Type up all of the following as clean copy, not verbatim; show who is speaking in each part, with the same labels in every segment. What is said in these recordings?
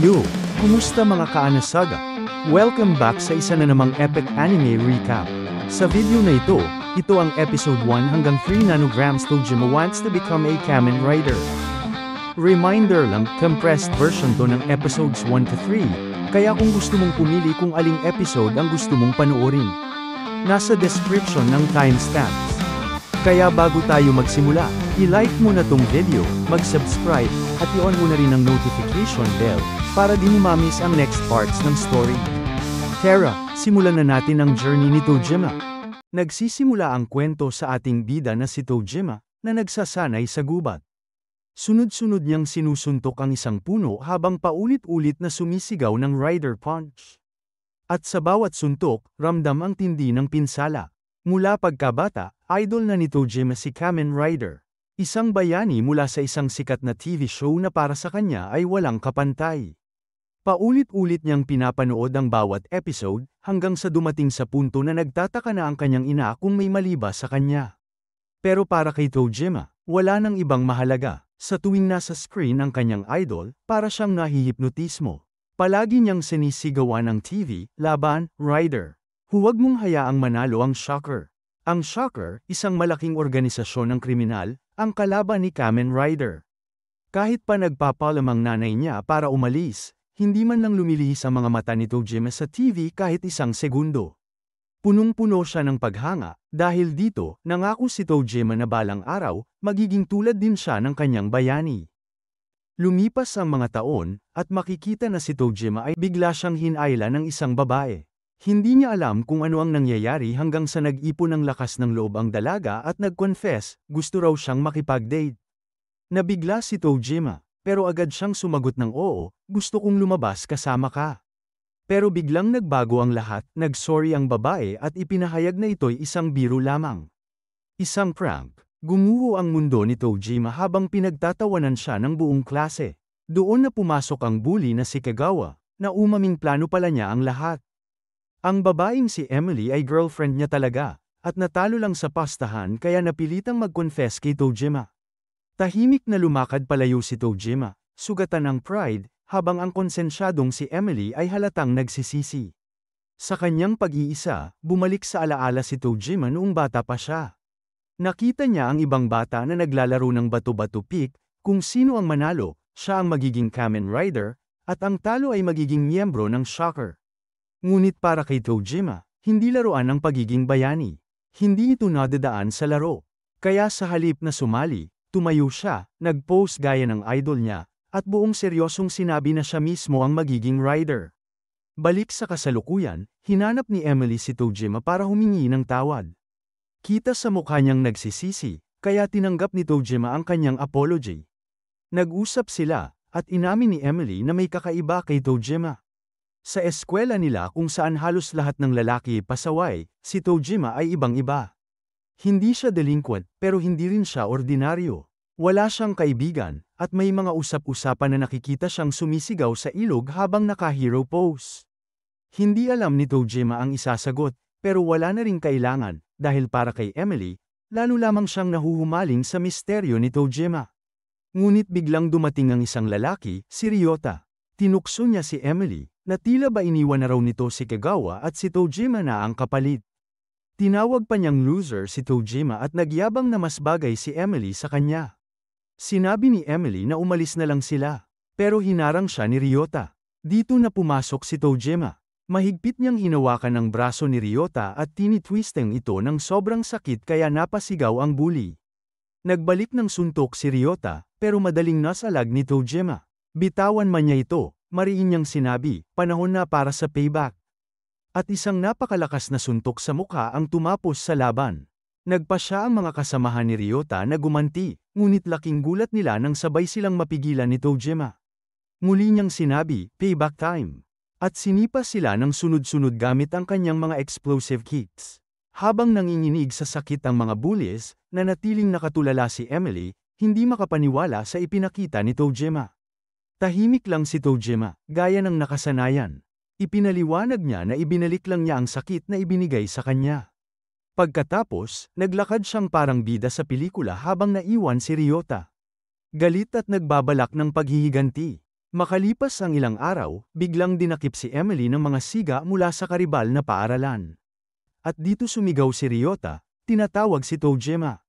Speaker 1: Yo! Kumusta mga kaanasaga? Welcome back sa isa na namang epic anime recap. Sa video na ito ang episode 1 hanggang 3 nanograms Tojima wants to become a Kamen Rider. Reminder lang, compressed version to ng episodes 1 to 3, kaya kung gusto mong pumili kung aling episode ang gusto mong panoorin, nasa description ng timestamps. Kaya bago tayo magsimula, i-like mo na tong video, mag-subscribe, at i-on mo na rin ang notification bell, para di mo ma-miss ang next parts ng story. Tara, simulan na natin ang journey ni Tojima. Nagsisimula ang kwento sa ating bida na si Tojima, na nagsasanay sa gubat. Sunod-sunod niyang sinusuntok ang isang puno habang paulit-ulit na sumisigaw ng Rider Punch. At sa bawat suntok, ramdam ang tindi ng pinsala. Mula pagkabata, idol na ni Tojima si Kamen Rider. Isang bayani mula sa isang sikat na TV show na para sa kanya ay walang kapantay. Paulit-ulit niyang pinapanood ang bawat episode, hanggang sa dumating sa punto na nagtataka na ang kanyang ina kung may mali ba sa kanya. Pero para kay Tojima, wala nang ibang mahalaga. Sa tuwing nasa screen ang kanyang idol, para siyang nahihipnotismo. Palagi niyang sinisigawan ng TV, laban, Rider. Huwag mong hayaang manalo ang Shocker. Ang Shocker, isang malaking organisasyon ng kriminal, ang kalaban ni Kamen Rider. Kahit pa nagpapalamang nanay niya para umalis, hindi man lang lumilihis ang mga mata ni Tojima sa TV kahit isang segundo. Punong-puno siya ng paghanga, dahil dito, nangako si Tojima na balang araw, magiging tulad din siya ng kanyang bayani. Lumipas ang mga taon, at makikita na si Tojima ay bigla siyang hinayla ng isang babae. Hindi niya alam kung ano ang nangyayari hanggang sa nag-ipon ng lakas ng loob ang dalaga at nag-confess, gusto raw siyang makipag-date. Nabigla si Tojima, pero agad siyang sumagot ng oo, gusto kong lumabas kasama ka. Pero biglang nagbago ang lahat, nag-sorry ang babae at ipinahayag na ito'y isang biro lamang. Isang prank. Gumuho ang mundo ni Tojima habang pinagtatawanan siya ng buong klase. Doon na pumasok ang bully na si Kagawa, na umaming plano pala niya ang lahat. Ang babaeng si Emily ay girlfriend niya talaga, at natalo lang sa pastahan kaya napilitang mag-confess kay Tojima. Tahimik na lumakad palayo si Tojima, sugatan ng pride, habang ang konsensyadong si Emily ay halatang nagsisisi. Sa kanyang pag-iisa, bumalik sa alaala si Tojima noong bata pa siya. Nakita niya ang ibang bata na naglalaro ng bato-bato pick, kung sino ang manalo, siya ang magiging Kamen Rider, at ang talo ay magiging miyembro ng Shocker. Ngunit para kay Tojima, hindi laruan ang pagiging bayani. Hindi ito nadadaan sa laro. Kaya sa halip na sumali, tumayo siya, nag-pose gaya ng idol niya, at buong seryosong sinabi na siya mismo ang magiging rider. Balik sa kasalukuyan, hinanap ni Emily si Tojima para humingi ng tawad. Kita sa mukha niyang nagsisisi, kaya tinanggap ni Tojima ang kanyang apology. Nag-usap sila, at inamin ni Emily na may kakaiba kay Tojima. Sa eskwela nila kung saan halos lahat ng lalaki pasaway, si Tojima ay ibang-iba. Hindi siya delinquent, pero hindi rin siya ordinaryo. Wala siyang kaibigan, at may mga usap-usapan na nakikita siyang sumisigaw sa ilog habang naka-hero pose. Hindi alam ni Tojima ang isasagot, pero wala na ring kailangan, dahil para kay Emily, lalo lamang siyang nahuhumaling sa misteryo ni Tojima. Ngunit biglang dumating ang isang lalaki, si Ryota. Tinukso niya si Emily, na tila ba iniwan na raw nito si Kagawa at si Tojima na ang kapalit. Tinawag pa niyang loser si Tojima at nagyabang na mas bagay si Emily sa kanya. Sinabi ni Emily na umalis na lang sila, pero hinarang siya ni Ryota. Dito na pumasok si Tojima. Mahigpit niyang hinawakan ang braso ni Ryota at tinitwisteng ito ng sobrang sakit kaya napasigaw ang bully. Nagbalik ng suntok si Ryota, pero madaling nasalag ni Tojima. Bitawan man niya ito, mariin niyang sinabi, panahon na para sa payback. At isang napakalakas na suntok sa mukha ang tumapos sa laban. Nagpa siya ang mga kasamahan ni Ryota na gumanti, ngunit laking gulat nila nang sabay silang mapigilan ni Tojima. Muli niyang sinabi, payback time. At sinipa sila ng sunod-sunod gamit ang kanyang mga explosive kicks. Habang nanginginig sa sakit ang mga bullies, nanatiling nakatulala si Emily, hindi makapaniwala sa ipinakita ni Tojima. Tahimik lang si Tojima, gaya ng nakasanayan. Ipinaliwanag niya na ibinalik lang niya ang sakit na ibinigay sa kanya. Pagkatapos, naglakad siyang parang bida sa pelikula habang naiwan si Ryota. Galit at nagbabalak ng paghihiganti. Makalipas ang ilang araw, biglang dinakip si Emily ng mga siga mula sa karibal na paaralan. At dito sumigaw si Ryota, tinatawag si Tojima.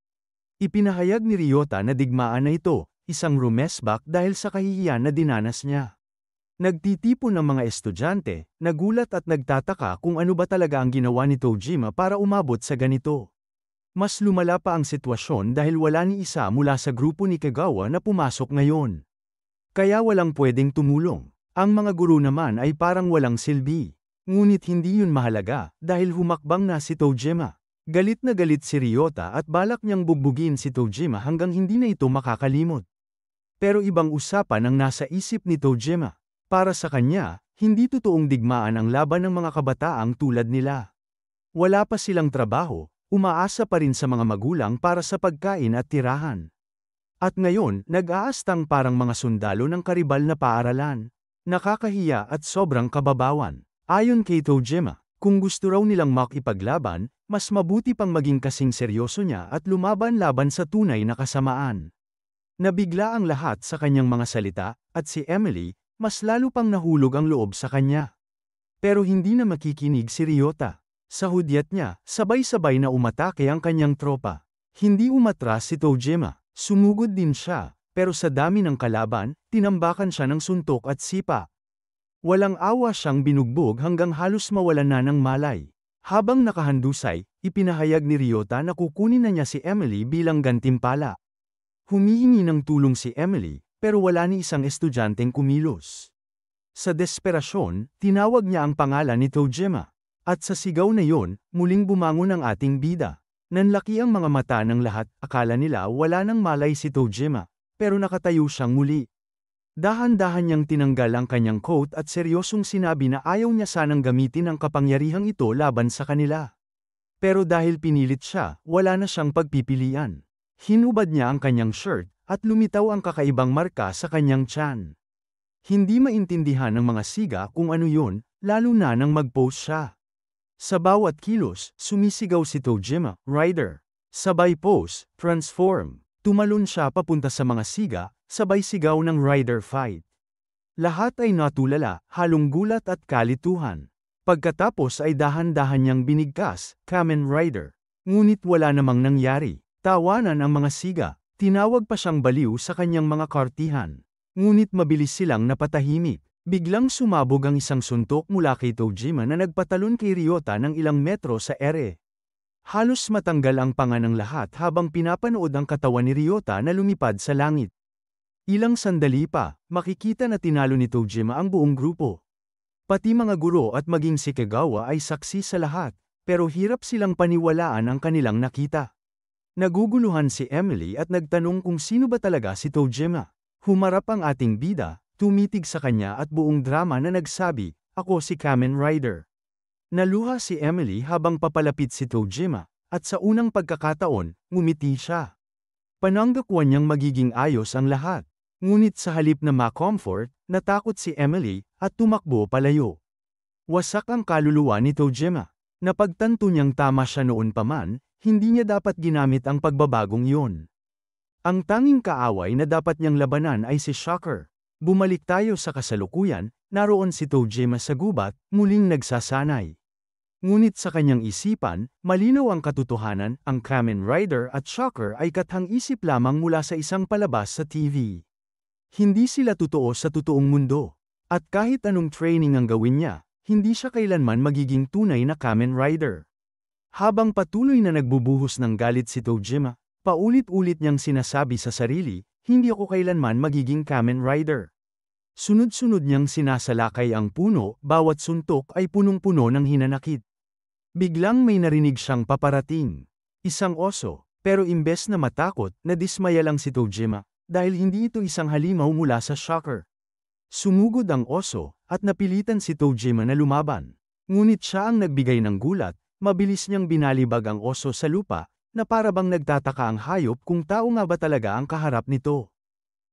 Speaker 1: Ipinahayag ni Ryota na digmaan na ito, isang rumesbak dahil sa kahihiyan na dinanas niya. Nagtitipon ng mga estudyante, nagulat at nagtataka kung ano ba talaga ang ginawa ni Tojima para umabot sa ganito. Mas lumala pa ang sitwasyon dahil wala ni isa mula sa grupo ni Kagawa na pumasok ngayon. Kaya walang pwedeng tumulong. Ang mga guro naman ay parang walang silbi. Ngunit hindi yun mahalaga dahil humakbang na si Tojima. Galit na galit si Ryota at balak niyang bugbugin si Tojima hanggang hindi na ito makakalimot. Pero ibang usapan ang nasa isip ni Tojima. Para sa kanya, hindi totoong digmaan ang laban ng mga kabataang tulad nila. Wala pa silang trabaho, umaasa pa rin sa mga magulang para sa pagkain at tirahan. At ngayon, nag-aastang parang mga sundalo ng karibal na paaralan. Nakakahiya at sobrang kababawan. Ayon kay Tojima, kung gusto raw nilang makipaglaban, mas mabuti pang maging kasing seryoso niya at lumaban-laban sa tunay na kasamaan. Nabigla ang lahat sa kanyang mga salita, at si Emily, mas lalo pang nahulog ang loob sa kanya. Pero hindi na makikinig si Ryota. Sa hudyat niya, sabay-sabay na umatake ang kanyang tropa. Hindi umatras si Tojima. Sumugod din siya, pero sa dami ng kalaban, tinambakan siya ng suntok at sipa. Walang awa siyang binugbog hanggang halos mawalan na ng malay. Habang nakahandusay, ipinahayag ni Ryota na kukunin na niya si Emily bilang gantimpala. Humihingi ng tulong si Emily, pero wala ni isang estudyanteng kumilos. Sa desperasyon, tinawag niya ang pangalan ni Tojima. At sa sigaw na yon, muling bumangon ang ating bida. Nanlaki ang mga mata ng lahat, akala nila wala nang malay si Tojima, pero nakatayo siyang muli. Dahan-dahan niyang tinanggal ang kanyang coat at seryosong sinabi na ayaw niya sanang gamitin ang kapangyarihang ito laban sa kanila. Pero dahil pinilit siya, wala na siyang pagpipilian. Hinubad niya ang kanyang shirt, at lumitaw ang kakaibang marka sa kanyang tiyan. Hindi maintindihan ng mga siga kung ano yun, lalo na nang mag-pose siya. Sa bawat kilos, sumisigaw si Tojima, Rider. Sabay pose, transform. Tumalon siya papunta sa mga siga, sabay sigaw ng Rider fight. Lahat ay natulala, halong gulat at kalituhan. Pagkatapos ay dahan-dahan niyang binigkas, Kamen Rider. Ngunit wala namang nangyari. Tawanan ang mga siga. Tinawag pa siyang baliw sa kanyang mga kartihan. Ngunit mabilis silang napatahimik. Biglang sumabog ang isang suntok mula kay Tojima na nagpatalon kay Ryota ng ilang metro sa ere. Halos matanggal ang panga ng lahat habang pinapanood ang katawan ni Ryota na lumipad sa langit. Ilang sandali pa, makikita na tinalo ni Tojima ang buong grupo. Pati mga guro at maging si Kagawa ay saksi sa lahat, pero hirap silang paniwalaan ang kanilang nakita. Naguguluhan si Emily at nagtanong kung sino ba talaga si Tojima. Humarap ang ating bida, tumitig sa kanya at buong drama na nagsabi, "Ako si Kamen Rider." Naluha si Emily habang papalapit si Tojima, at sa unang pagkakataon, ngumiti siya. Pananggakwan niyang magiging ayos ang lahat. Ngunit sa halip na ma-comfort, natakot si Emily, at tumakbo palayo. Wasak ang kaluluwa ni Tojima. Napagtanto niyang tama siya noon pa man, hindi niya dapat ginamit ang pagbabagong iyon. Ang tanging kaaway na dapat niyang labanan ay si Shocker. Bumalik tayo sa kasalukuyan, naroon si Tojima sa gubat, muling nagsasanay. Ngunit sa kanyang isipan, malinaw ang katotohanan, ang Kamen Rider at Shocker ay kathang-isip lamang mula sa isang palabas sa TV. Hindi sila totoo sa totoong mundo. At kahit anong training ang gawin niya, hindi siya kailanman magiging tunay na Kamen Rider. Habang patuloy na nagbubuhos ng galit si Tojima, paulit-ulit niyang sinasabi sa sarili, hindi ako kailanman magiging Kamen Rider. Sunod-sunod niyang sinasalakay ang puno, bawat suntok ay punong-puno ng hinanakit. Biglang may narinig siyang paparating. Isang oso, pero imbes na matakot, nadismaya lang si Tojima, dahil hindi ito isang halimaw mula sa Shocker. Sumugod ang oso, at napilitan si Tojima na lumaban. Ngunit siya ang nagbigay ng gulat, mabilis niyang binalibag ang oso sa lupa, na parabang nagtataka ang hayop kung tao nga ba talaga ang kaharap nito.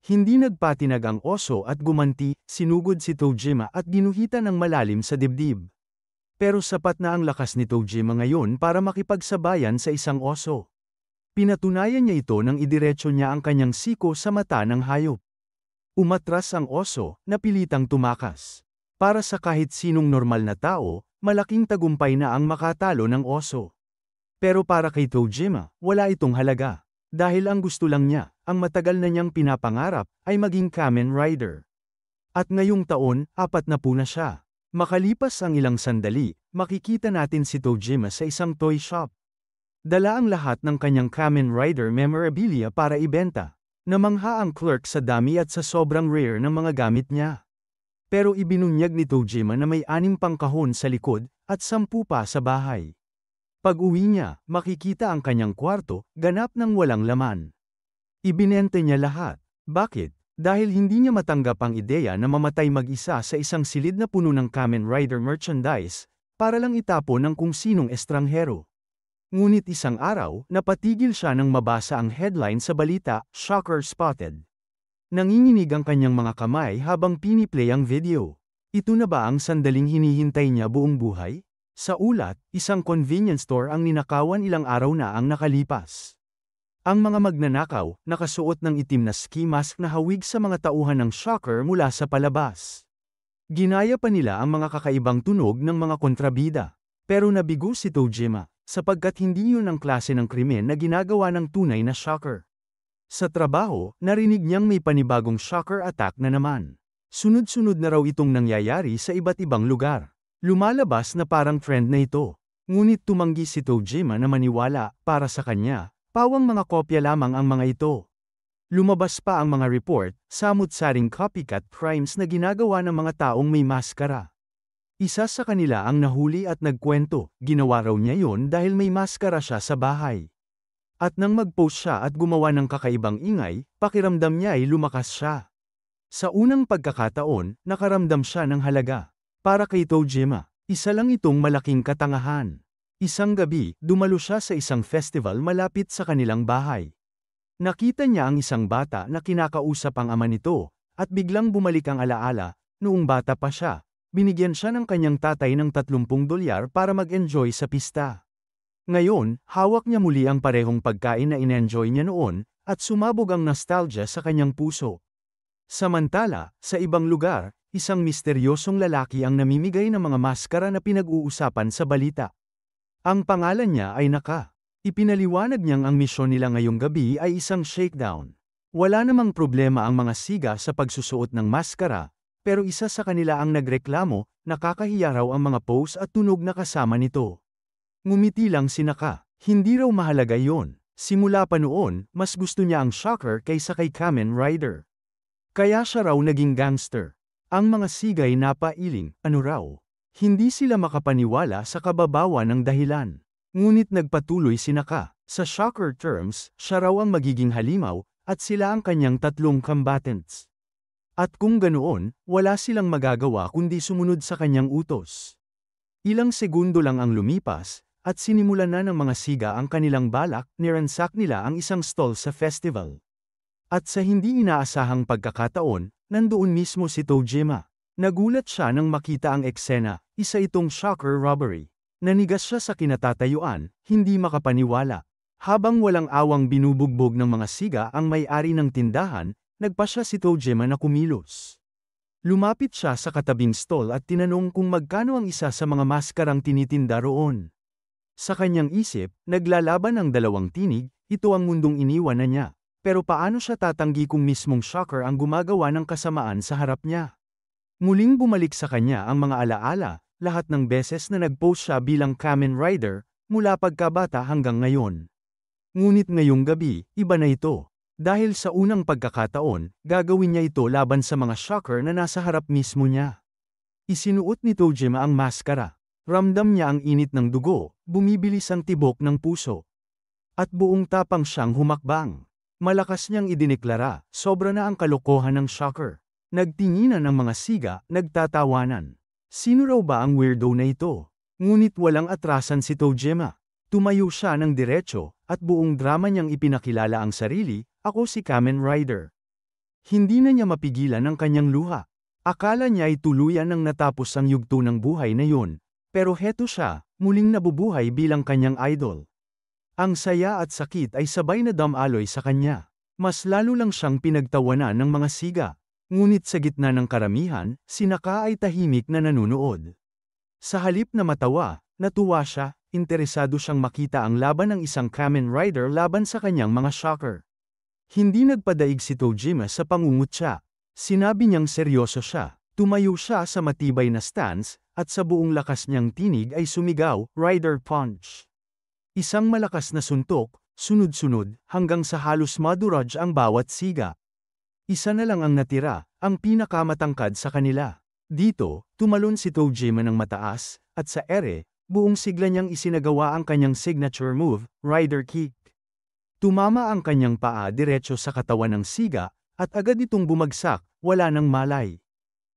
Speaker 1: Hindi nagpatinag ang oso at gumanti, sinugod si Tojima at ginuhitan ng malalim sa dibdib. Pero sapat na ang lakas ni Tojima ngayon para makipagsabayan sa isang oso. Pinatunayan niya ito nang idiretso niya ang kanyang siko sa mata ng hayop. Umatras ang oso, napilitang tumakas. Para sa kahit sinong normal na tao, malaking tagumpay na ang makatalo ng oso. Pero para kay Tojima, wala itong halaga. Dahil ang gusto lang niya, ang matagal na niyang pinapangarap, ay maging Kamen Rider. At ngayong taon, 40 na siya. Makalipas ang ilang sandali, makikita natin si Tojima sa isang toy shop. Dala ang lahat ng kanyang Kamen Rider memorabilia para ibenta. Namangha ang clerk sa dami at sa sobrang rare ng mga gamit niya. Pero ibinunyag ni Tojima na may 6 pang kahon sa likod, at 10 pa sa bahay. Pag-uwi niya, makikita ang kanyang kwarto, ganap ng walang laman. Ibinente niya lahat. Bakit? Dahil hindi niya matanggap ang ideya na mamatay mag-isa sa isang silid na puno ng Kamen Rider merchandise, para lang itapon ng kung sinong estranghero. Ngunit isang araw, napatigil siya nang mabasa ang headline sa balita, "Shocker Spotted." Nanginginig ang kanyang mga kamay habang piniplay ang video. Ito na ba ang sandaling hinihintay niya buong buhay? Sa ulat, isang convenience store ang ninakawan ilang araw na ang nakalipas. Ang mga magnanakaw, nakasuot ng itim na ski mask na hawig sa mga tauhan ng shocker mula sa palabas. Ginaya pa nila ang mga kakaibang tunog ng mga kontrabida. Pero nabigo si Tojima, sapagkat hindi yun ang klase ng krimen na ginagawa ng tunay na shocker. Sa trabaho, narinig niyang may panibagong shocker attack na naman. Sunod-sunod na raw itong nangyayari sa iba't ibang lugar. Lumalabas na parang trend na ito. Ngunit tumanggi si Tojima na maniwala, para sa kanya, pawang mga kopya lamang ang mga ito. Lumabas pa ang mga report, samut-saring copycat crimes na ginagawa ng mga taong may maskara. Isa sa kanila ang nahuli at nagkwento, ginawa raw niya yon dahil may maskara siya sa bahay. At nang mag-post siya at gumawa ng kakaibang ingay, pakiramdam niya ay lumakas siya. Sa unang pagkakataon, nakaramdam siya ng halaga. Para kay Tojima, isa lang itong malaking katangahan. Isang gabi, dumalo siya sa isang festival malapit sa kanilang bahay. Nakita niya ang isang bata na kinakausap ang ama nito, at biglang bumalik ang alaala, noong bata pa siya. Binigyan siya ng kanyang tatay ng $30 para mag-enjoy sa pista. Ngayon, hawak niya muli ang parehong pagkain na in-enjoy niya noon, at sumabog ang nostalgia sa kanyang puso. Samantala, sa ibang lugar, isang misteryosong lalaki ang namimigay ng mga maskara na pinag-uusapan sa balita. Ang pangalan niya ay Naka. Ipinaliwanag niyang ang misyon nila ngayong gabi ay isang shakedown. Wala namang problema ang mga siga sa pagsusuot ng maskara, pero isa sa kanila ang nagreklamo, nakakahiya raw ang mga pose at tunog na kasama nito. Ngumiti lang si Naka, hindi raw mahalaga yon. Simula pa noon, mas gusto niya ang shocker kaysa kay Kamen Rider. Kaya siya raw naging gangster. Ang mga sigay napailing, ano raw? Hindi sila makapaniwala sa kababawan ng dahilan. Ngunit nagpatuloy si Naka, sa shocker terms, siya raw ang magiging halimaw, at sila ang kanyang 3 combatants. At kung ganoon, wala silang magagawa kundi sumunod sa kanyang utos. Ilang segundo lang ang lumipas, at sinimulan na ng mga siga ang kanilang balak, niransak nila ang isang stall sa festival. At sa hindi inaasahang pagkakataon, nandoon mismo si Tojima. Nagulat siya nang makita ang eksena, isa itong shocker robbery. Nanigas siya sa kinatatayuan, hindi makapaniwala. Habang walang awang binubugbog ng mga siga ang may-ari ng tindahan, nagpasya si Tojima na kumilos. Lumapit siya sa katabing stall at tinanong kung magkano ang isa sa mga maskarang tinitinda roon. Sa kanyang isip, naglalaban ang dalawang tinig, ito ang mundong iniwan na niya. Pero paano siya tatanggi kung mismong shocker ang gumagawa ng kasamaan sa harap niya? Muling bumalik sa kanya ang mga alaala, lahat ng beses na nag-post siya bilang Kamen Rider, mula pagkabata hanggang ngayon. Ngunit ngayong gabi, iba na ito. Dahil sa unang pagkakataon, gagawin niya ito laban sa mga shocker na nasa harap mismo niya. Isinuot ni Tojima ang maskara. Ramdam niya ang init ng dugo, bumibilis ang tibok ng puso. At buong tapang siyang humakbang. Malakas niyang idineklara, sobra na ang kalokohan ng shocker. Nagtinginan ang mga siga, nagtatawanan. Sino raw ba ang weirdo na ito? Ngunit walang atrasan si Tojima. Tumayo siya ng diretso, at buong drama niyang ipinakilala ang sarili, ako si Kamen Rider. Hindi na niya mapigilan ang kanyang luha. Akala niya ay tuluyan nang natapos ang yugto ng buhay na yun. Pero heto siya, muling nabubuhay bilang kanyang idol. Ang saya at sakit ay sabay na damaloy sa kanya. Mas lalo lang siyang pinagtawanan ng mga siga. Ngunit sa gitna ng karamihan, si Naka ay tahimik na nanunood. Sa halip na matawa, natuwa siya, interesado siyang makita ang laban ng isang Kamen Rider laban sa kanyang mga shocker. Hindi nagpadaig si Tojima sa pangungutya. Sinabi niyang seryoso siya. Tumayo siya sa matibay na stance, at sa buong lakas niyang tinig ay sumigaw, Rider Punch. Isang malakas na suntok, sunod-sunod, hanggang sa halos maduraj ang bawat siga. Isa na lang ang natira, ang pinakamatangkad sa kanila. Dito, tumalon si Tojima ng mataas, at sa ere, buong sigla niyang isinagawa ang kanyang signature move, Rider Kick. Tumama ang kanyang paa diretso sa katawan ng siga, at agad itong bumagsak, wala nang malay.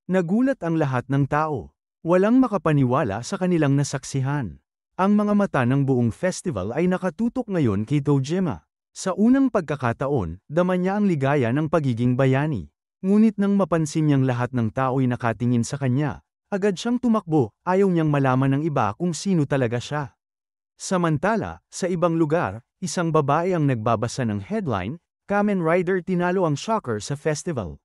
Speaker 1: Nagulat ang lahat ng tao. Walang makapaniwala sa kanilang nasaksihan. Ang mga mata ng buong festival ay nakatutok ngayon kay Tojima. Sa unang pagkakataon, dama niya ang ligaya ng pagiging bayani. Ngunit nang mapansin niyang lahat ng tao'y nakatingin sa kanya, agad siyang tumakbo, ayaw niyang malaman ng iba kung sino talaga siya. Samantala, sa ibang lugar, isang babae ang nagbabasa ng headline, Kamen Rider tinalo ang shocker sa festival.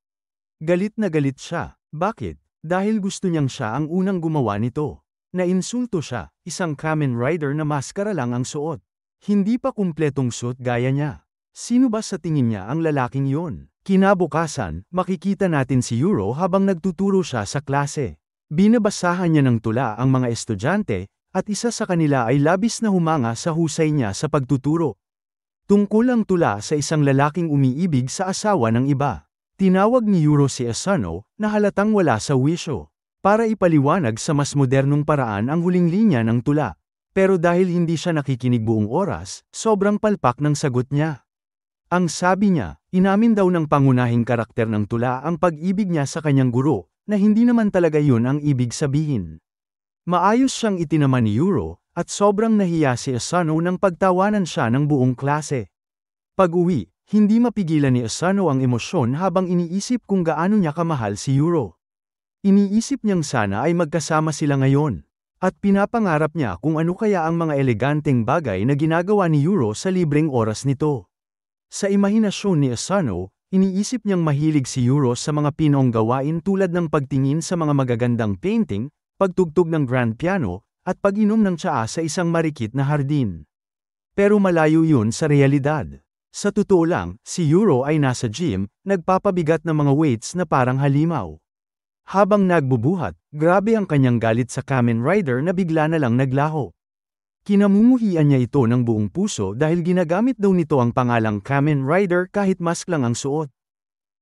Speaker 1: Galit na galit siya. Bakit? Dahil gusto niyang siya ang unang gumawa nito. Nainsulto siya, isang Kamen Rider na maskara lang ang suot. Hindi pa kumpletong suot gaya niya. Sino ba sa tingin niya ang lalaking yun? Kinabukasan, makikita natin si Yuro habang nagtuturo siya sa klase. Binabasahan niya ng tula ang mga estudyante, at isa sa kanila ay labis na humanga sa husay niya sa pagtuturo. Tungkol ang tula sa isang lalaking umiibig sa asawa ng iba. Tinawag ni Yuro si Asano, na halatang wala sa wisyo, para ipaliwanag sa mas modernong paraan ang huling linya ng tula. Pero dahil hindi siya nakikinig buong oras, sobrang palpak ng sagot niya. Ang sabi niya, inamin daw ng pangunahing karakter ng tula ang pag-ibig niya sa kanyang guro, na hindi naman talaga yun ang ibig sabihin. Maayos siyang itinaman ni Yuro, at sobrang nahiya si Asano nang pagtawanan siya ng buong klase. Pag-uwi, hindi mapigilan ni Asano ang emosyon habang iniisip kung gaano niya kamahal si Yuro. Iniisip niyang sana ay magkasama sila ngayon. At pinapangarap niya kung ano kaya ang mga eleganteng bagay na ginagawa ni Yuro sa libreng oras nito. Sa imahinasyon ni Asano, iniisip niyang mahilig si Yuro sa mga Pinong gawain tulad ng pagtingin sa mga magagandang painting, pagtugtog ng grand piano, at pag-inom ng tsaa sa isang marikit na hardin. Pero malayo yun sa realidad. Sa totoo lang, si Yuro ay nasa gym, nagpapabigat ng mga weights na parang halimaw. Habang nagbubuhat, grabe ang kanyang galit sa Kamen Rider na bigla na lang naglaho. Kinamumuhian niya ito ng buong puso dahil ginagamit daw nito ang pangalang Kamen Rider kahit mask lang ang suot.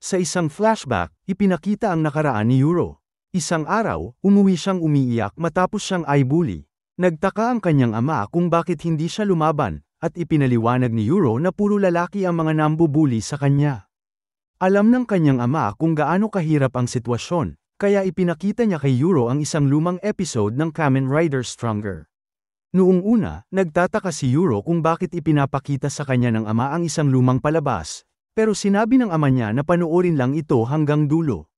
Speaker 1: Sa isang flashback, ipinakita ang nakaraan ni Yuro. Isang araw, umuwi siyang umiiyak matapos siyang i-bully. Nagtaka ang kanyang ama kung bakit hindi siya lumaban, at ipinaliwanag ni Yuro na puro lalaki ang mga nambubuli sa kanya. Alam ng kanyang ama kung gaano kahirap ang sitwasyon, kaya ipinakita niya kay Yuro ang isang lumang episode ng Kamen Rider Stronger. Noong una, nagtataka si Yuro kung bakit ipinapakita sa kanya ng ama ang isang lumang palabas, pero sinabi ng ama niya na panoorin lang ito hanggang dulo.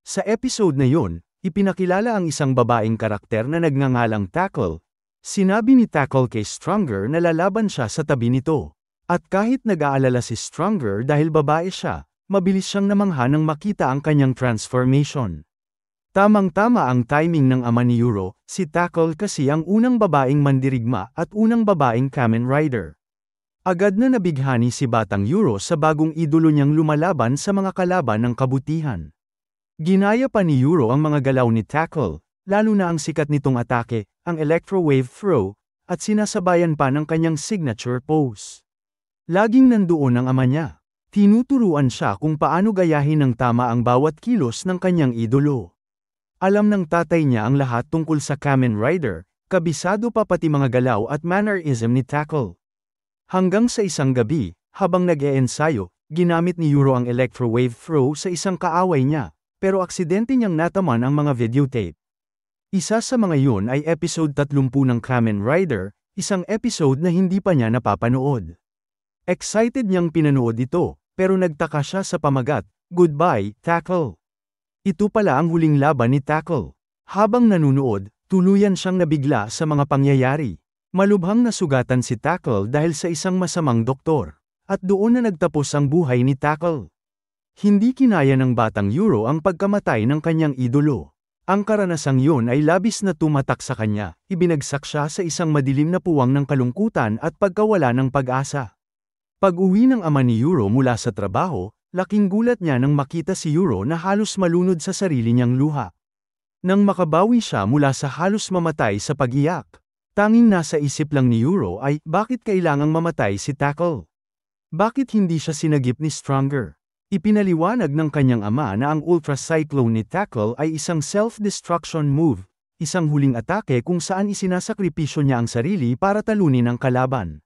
Speaker 1: Sa episode na yon, ipinakilala ang isang babaeng karakter na nagngangalang Tackle. Sinabi ni Tackle kay Stronger na lalaban siya sa tabi nito. At kahit nag-aalala si Stronger dahil babae siya, mabilis siyang namangha nang makita ang kanyang transformation. Tamang-tama ang timing ng ama ni Yuro, si Tackle kasi ang unang babaeng mandirigma at unang babaeng Kamen Rider. Agad na nabighani si Batang Yuro sa bagong idolo niyang lumalaban sa mga kalaban ng kabutihan. Ginaya pa ni Yuro ang mga galaw ni Tackle, lalo na ang sikat nitong atake, ang Electro Wave Throw, at sinasabayan pa ng kanyang signature pose. Laging nandoon ang ama niya. Tinuturuan siya kung paano gayahin ng tama ang bawat kilos ng kanyang idolo. Alam ng tatay niya ang lahat tungkol sa Kamen Rider, kabisado pa pati mga galaw at mannerism ni Tackle. Hanggang sa isang gabi, habang nag-e-ensayo, ginamit ni Yuro ang Electro Wave Throw sa isang kaaway niya, pero aksidente niyang nataman ang mga videotape. Isa sa mga yun ay episode 30 ng Kamen Rider, isang episode na hindi pa niya napapanood. Excited niyang pinanood ito, pero nagtaka siya sa pamagat, "Goodbye, Tackle." Ito pala ang huling laban ni Tackle. Habang nanunood, tuluyan siyang nabigla sa mga pangyayari. Malubhang nasugatan si Tackle dahil sa isang masamang doktor. At doon na nagtapos ang buhay ni Tackle. Hindi kinaya ng batang Euro ang pagkamatay ng kanyang idolo. Ang karanasang yun ay labis na tumatak sa kanya, ibinagsak siya sa isang madilim na puwang ng kalungkutan at pagkawala ng pag-asa. Pag-uwi ng ama ni Euro mula sa trabaho, laking gulat niya nang makita si Euro na halos malunod sa sarili niyang luha. Nang makabawi siya mula sa halos mamatay sa pag-iyak, tanging nasa isip lang ni Euro ay, bakit kailangang mamatay si Tackle? Bakit hindi siya sinagip ni Stronger? Ipinaliwanag ng kanyang ama na ang Ultra Cyclone ni Tackle ay isang self-destruction move, isang huling atake kung saan isinasakripisyo niya ang sarili para talunin ang kalaban.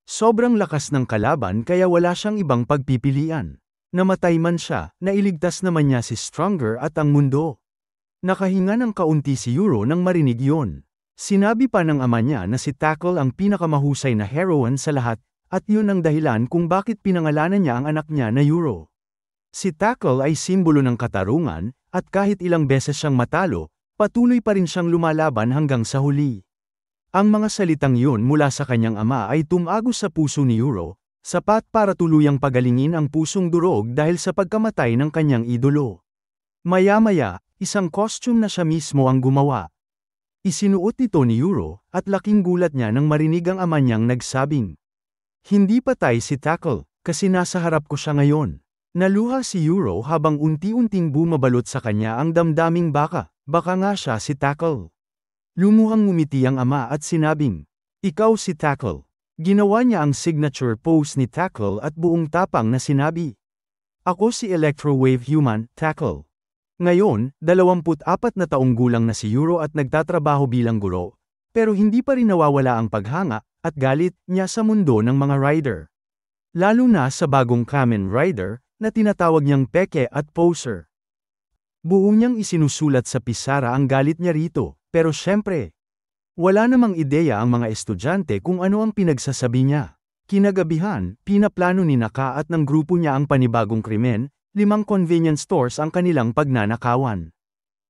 Speaker 1: Sobrang lakas ng kalaban kaya wala siyang ibang pagpipilian. Namatay man siya, nailigtas naman niya si Stronger at ang mundo. Nakahinga ng kaunti si Euro nang marinig yun. Sinabi pa ng ama niya na si Tackle ang pinakamahusay na heroine sa lahat, at yun ang dahilan kung bakit pinangalanan niya ang anak niya na Euro. Si Tackle ay simbolo ng katarungan, at kahit ilang beses siyang matalo, patuloy pa rin siyang lumalaban hanggang sa huli. Ang mga salitang yun mula sa kanyang ama ay tumagos sa puso ni Euro, sapat para tuluyang pagalingin ang pusong durog dahil sa pagkamatay ng kanyang idolo. Maya-maya, isang costume na siya mismo ang gumawa. Isinuot ito ni Euro, at laking gulat niya nang marinig ang ama niyang nagsabing, "Hindi patay si Tackle, kasi nasa harap ko siya ngayon." Naluha si Euro habang unti-unting bumabalot sa kanya ang damdaming baka nga siya si Tackle. Lumuhang ngumiti ang ama at sinabing, "Ikaw si Tackle." Ginawa niya ang signature pose ni Tackle at buong tapang na sinabi, "Ako si Electro-Wave Human, Tackle." Ngayon, 24 na taong gulang na si Euro at nagtatrabaho bilang guro, pero hindi pa rin nawawala ang paghanga at galit niya sa mundo ng mga rider. Lalo na sa bagong Kamen Rider, na tinatawag niyang peke at poser. Buo niyang isinusulat sa pisara ang galit niya rito, pero syempre, wala namang ideya ang mga estudyante kung ano ang pinagsasabi niya. Kinagabihan, pinaplano ni Naka at ng grupo niya ang panibagong krimen, 5 convenience stores ang kanilang pagnanakawan.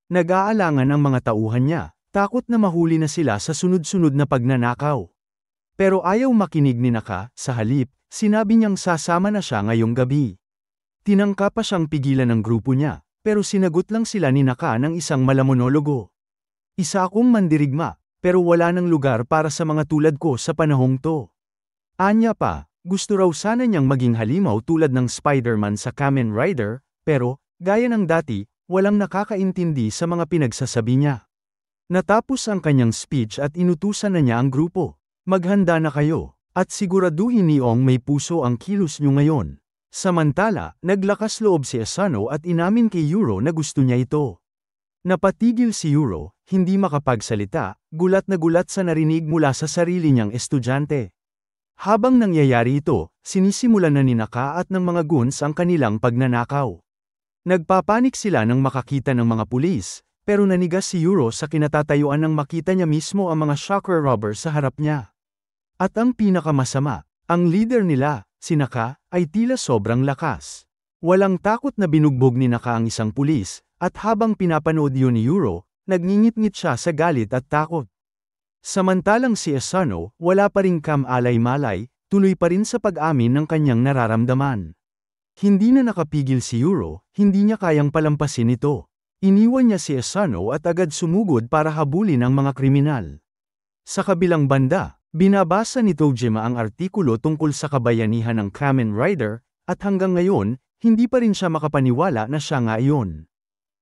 Speaker 1: Nag-aalangan ang mga tauhan niya, takot na mahuli na sila sa sunod-sunod na pagnanakaw. Pero ayaw makinig ni Naka, sa halip, sinabi niyang sasama na siya ngayong gabi. Tinangka pa siyang pigilan ng grupo niya, pero sinagot lang sila ni Naka ng isang malamonologo. "Isa akong mandirigma, pero wala nang lugar para sa mga tulad ko sa panahong to." Anya pa, gusto raw sana niyang maging halimaw tulad ng Spider-Man sa Kamen Rider, pero, gaya ng dati, walang nakakaintindi sa mga pinagsasabi niya. Natapos ang kanyang speech at inutusan na niya ang grupo. "Maghanda na kayo, at siguraduhin niyoong may puso ang kilos niyo ngayon." Samantala, naglakas loob si Asano at inamin kay Euro na gusto niya ito. Napatigil si Euro, hindi makapagsalita, gulat na gulat sa narinig mula sa sarili niyang estudyante. Habang nangyayari ito, sinisimulan na ni Naka at ng mga goons ang kanilang pagnanakaw. Nagpapanik sila nang makakita ng mga pulis, pero nanigas si Euro sa kinatatayuan nang makita niya mismo ang mga shocker robbers sa harap niya. At ang pinakamasama, ang leader nila, si Naka, ay tila sobrang lakas. Walang takot na binugbog ni Naka ang isang pulis, at habang pinapanood yun ni Euro, nagngingit-ngit siya sa galit at takot. Samantalang si Asano, wala pa ring kam-alay-malay, tuloy pa rin sa pag-amin ng kanyang nararamdaman. Hindi na nakapigil si Euro, hindi niya kayang palampasin ito. Iniwan niya si Asano at agad sumugod para habulin ang mga kriminal. Sa kabilang banda, binabasa ni Tojima ang artikulo tungkol sa kabayanihan ng Kamen Rider, at hanggang ngayon, hindi pa rin siya makapaniwala na siya nga iyon.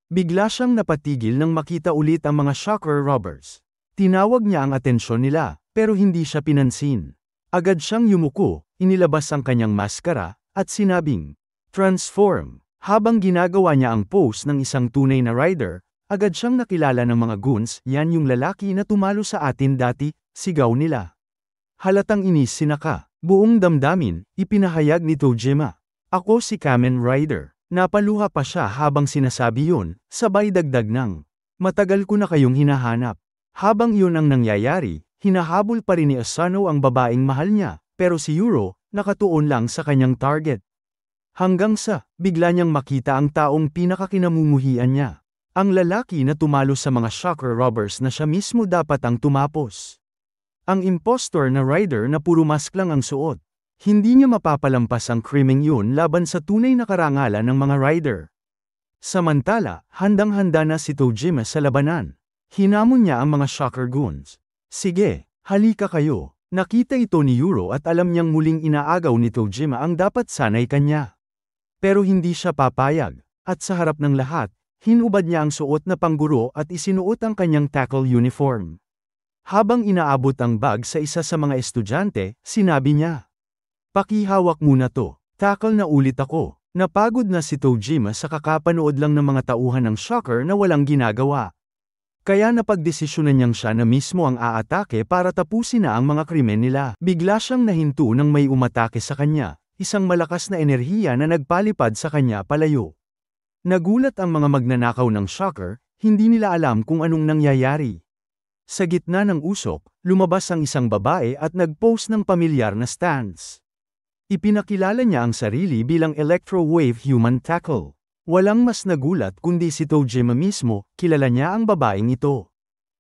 Speaker 1: Bigla siyang napatigil nang makita ulit ang mga shocker robbers. Tinawag niya ang atensyon nila, pero hindi siya pinansin. Agad siyang yumuko, inilabas ang kanyang maskara, at sinabing, "Transform." Habang ginagawa niya ang pose ng isang tunay na rider, agad siyang nakilala ng mga goons, "Yan yung lalaki na tumalo sa atin dati," sigaw nila. Halatang inis si Naka. Buong damdamin, ipinahayag ni Tojima, "Ako si Kamen Rider." Napaluha pa siya habang sinasabi yun, sabay dagdag ng, "Matagal ko na kayong hinahanap." Habang yun ang nangyayari, hinahabol pa rin ni Asano ang babaeng mahal niya, pero si Euro, nakatuon lang sa kanyang target. Hanggang sa, bigla niyang makita ang taong pinakakinamumuhian niya. Ang lalaki na tumalo sa mga shocker robbers na siya mismo dapat ang tumapos. Ang impostor na rider na puro mask lang ang suot. Hindi niya mapapalampas ang krimeng yun laban sa tunay na karangalan ng mga rider. Samantala, handang-handa na si Tojima sa labanan. Hinamon niya ang mga shocker goons. Sige, halika kayo. Nakita ito ni Yuro at alam niyang muling inaagaw ni Tojima ang dapat sanay kanya. Pero hindi siya papayag, at sa harap ng lahat, hinubad niya ang suot na pangguro at isinuot ang kanyang tackle uniform. Habang inaabot ang bag sa isa sa mga estudyante, sinabi niya, "Pakihawak muna to, tackle na ulit ako." Napagod na si Tojima sa kakapanood lang ng mga tauhan ng shocker na walang ginagawa. Kaya napagdesisyonan niyang siya na mismo ang aatake para tapusin na ang mga krimen nila. Bigla siyang nahinto nang may umatake sa kanya. Isang malakas na enerhiya na nagpalipad sa kanya palayo. Nagulat ang mga magnanakaw ng shocker, hindi nila alam kung anong nangyayari. Sa gitna ng usok, lumabas ang isang babae at nag-pose ng pamilyar na stance. Ipinakilala niya ang sarili bilang Electro-Wave Human Tackle. Walang mas nagulat kundi si Tojima mismo, kilala niya ang babaeng ito.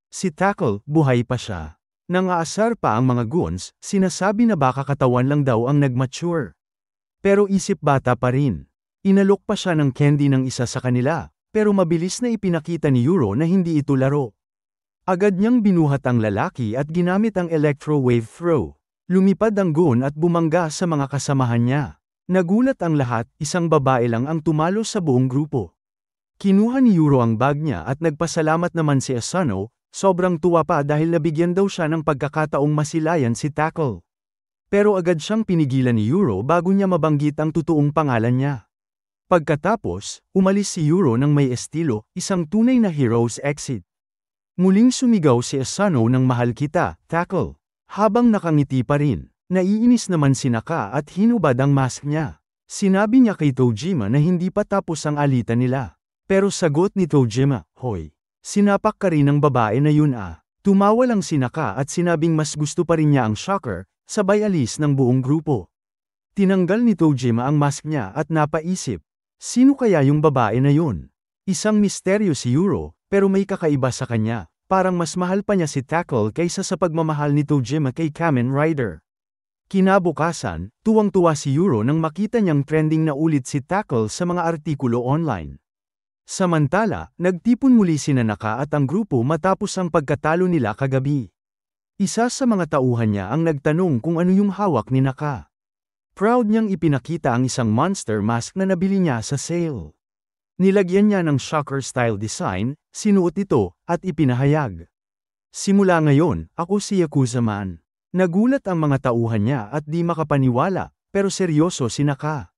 Speaker 1: Si Tackle, buhay pa siya. Nangaasar pa ang mga goons, sinasabi na baka katawan lang daw ang nag-mature. Pero isip bata pa rin. Inalok pa siya ng candy ng isa sa kanila, pero mabilis na ipinakita ni Yuro na hindi ito laro. Agad niyang binuhat ang lalaki at ginamit ang electro-wave throw. Lumipad ang goon at bumangga sa mga kasamahan niya. Nagulat ang lahat, isang babae lang ang tumalo sa buong grupo. Kinuha ni Yuro ang bag niya at nagpasalamat naman si Asano, sobrang tuwa pa dahil nabigyan daw siya ng pagkakataong masilayan si Tackle. Pero agad siyang pinigilan ni Yuro bago niya mabanggit ang totoong pangalan niya. Pagkatapos, umalis si Yuro ng may estilo, isang tunay na hero's exit. Muling sumigaw si Asano ng mahal kita, Tackle. Habang nakangiti pa rin, naiinis naman si Naka at hinubad ang mask niya. Sinabi niya kay Tojima na hindi pa tapos ang alitan nila. Pero sagot ni Tojima, "Hoy, sinapak ka rin ng babae na yun ah." Tumawa lang si Naka at sinabing mas gusto pa rin niya ang shocker, sabay alis ng buong grupo. Tinanggal ni Tojima ang mask niya at napaisip, sino kaya yung babae na yun? Isang misteryo si Yuro, pero may kakaiba sa kanya, parang mas mahal pa niya si Tackle kaysa sa pagmamahal ni Tojima kay Kamen Rider. Kinabukasan, tuwang-tuwa si Yuro nang makita niyang trending na ulit si Tackle sa mga artikulo online. Samantala, nagtipon muli sina Naka at ang grupo matapos ang pagkatalo nila kagabi. Isa sa mga tauhan niya ang nagtanong kung ano yung hawak ni Naka. Proud niyang ipinakita ang isang monster mask na nabili niya sa sale. Nilagyan niya ng shocker-style design, sinuot ito, at ipinahayag. Simula ngayon, ako si Yakuza Man. Nagulat ang mga tauhan niya at di makapaniwala, pero seryoso si Naka.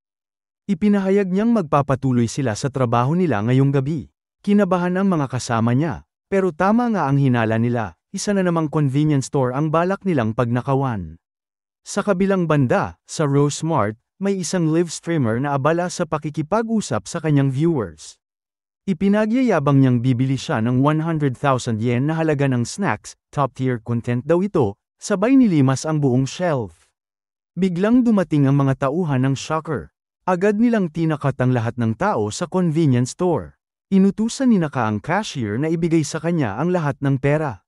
Speaker 1: Ipinahayag niyang magpapatuloy sila sa trabaho nila ngayong gabi. Kinabahan ang mga kasama niya, pero tama nga ang hinala nila, isa na namang convenience store ang balak nilang pagnakawan. Sa kabilang banda, sa Rose Mart, may isang live streamer na abala sa pakikipag-usap sa kanyang viewers. Ipinagyayabang niyang bibili siya ng 100,000 yen na halaga ng snacks, top-tier content daw ito, sabay nilimas ang buong shelf. Biglang dumating ang mga tauhan ng shocker. Agad nilang tinakat ang lahat ng tao sa convenience store. Inutusan ni Naka ang cashier na ibigay sa kanya ang lahat ng pera.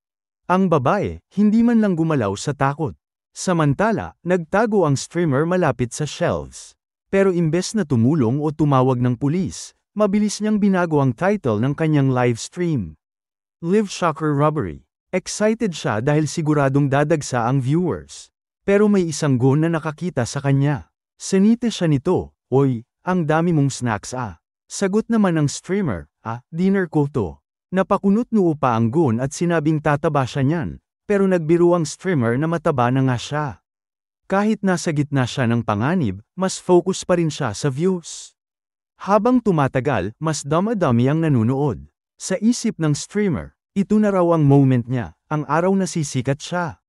Speaker 1: Ang babae, hindi man lang gumalaw sa takot. Samantala, nagtago ang streamer malapit sa shelves. Pero imbes na tumulong o tumawag ng pulis, mabilis niyang binago ang title ng kanyang live stream. Live Shocker Robbery. Excited siya dahil siguradong dadagsa ang viewers. Pero may isang goon na nakakita sa kanya. Sinite siya nito. "Oy, ang dami mong snacks ah." Sagot naman ng streamer, dinner ko to." Napakunot noo pa ang goon at sinabing tataba siya niyan, pero nagbiro ang streamer na mataba na nga siya. Kahit nasa gitna siya ng panganib, mas focus pa rin siya sa views. Habang tumatagal, mas dama-dami ang nanunood. Sa isip ng streamer, ito na raw ang moment niya, ang araw na sisikat siya.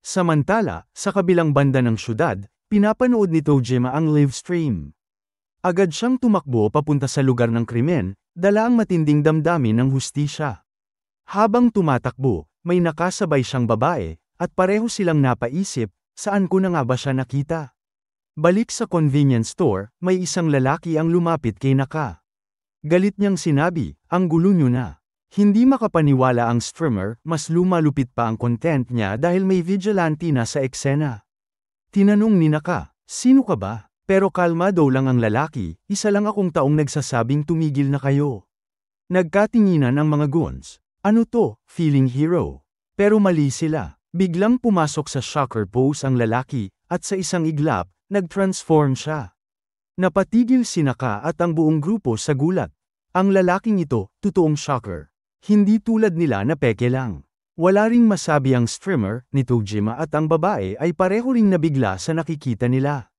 Speaker 1: Samantala, sa kabilang banda ng syudad, pinapanood ni Tojima ang live stream. Agad siyang tumakbo papunta sa lugar ng krimen, dala ang matinding damdamin ng hustisya. Habang tumatakbo, may nakasabay siyang babae, at pareho silang napaisip, saan ko na nga ba siya nakita? Balik sa convenience store, may isang lalaki ang lumapit kay Naka. Galit niyang sinabi, "Ang gulo niyo na." Hindi makapaniwala ang streamer, mas lumalupit pa ang content niya dahil may vigilante na sa eksena. Tinanong ni Naka, Sino ka ba? Pero kalmado lang ang lalaki, isa lang akong taong nagsasabing tumigil na kayo. Nagkatinginan ang mga goons. Ano to, feeling hero? Pero mali sila. Biglang pumasok sa shocker pose ang lalaki, at sa isang iglap, nag-transform siya. Napatigil si Naka at ang buong grupo sa gulat. Ang lalaking ito, totoong shocker. Hindi tulad nila na peke lang. Wala ring masabi ang streamer ni Tojima at ang babae ay pareho ring nabigla sa nakikita nila.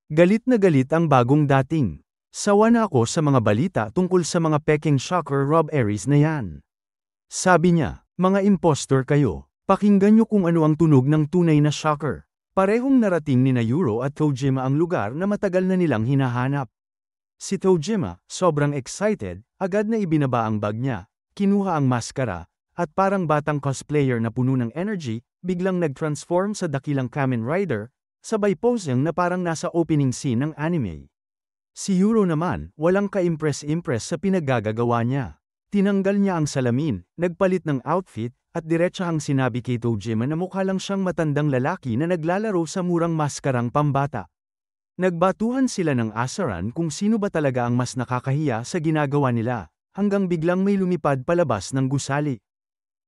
Speaker 1: Galit na galit ang bagong dating. Sawa na ako sa mga balita tungkol sa mga peking shocker Rob Aries na yan. Sabi niya, mga impostor kayo. Pakinggan nyo kung ano ang tunog ng tunay na shocker. Parehong narating ni na Yuro at Tojima ang lugar na matagal na nilang hinahanap. Si Tojima, sobrang excited, agad na ibinaba ang bag niya, kinuha ang maskara, at parang batang cosplayer na puno ng energy, biglang nag-transform sa dakilang Kamen Rider, sabay posing na parang nasa opening scene ng anime. Si Yuro naman, walang ka-impress-impress sa pinaggagawa niya. Tinanggal niya ang salamin, nagpalit ng outfit, at diretsahang sinabi kay Tojima na mukha lang siyang matandang lalaki na naglalaro sa murang maskarang pambata. Nagbatuhan sila ng asaran kung sino ba talaga ang mas nakakahiya sa ginagawa nila, hanggang biglang may lumipad palabas ng gusali.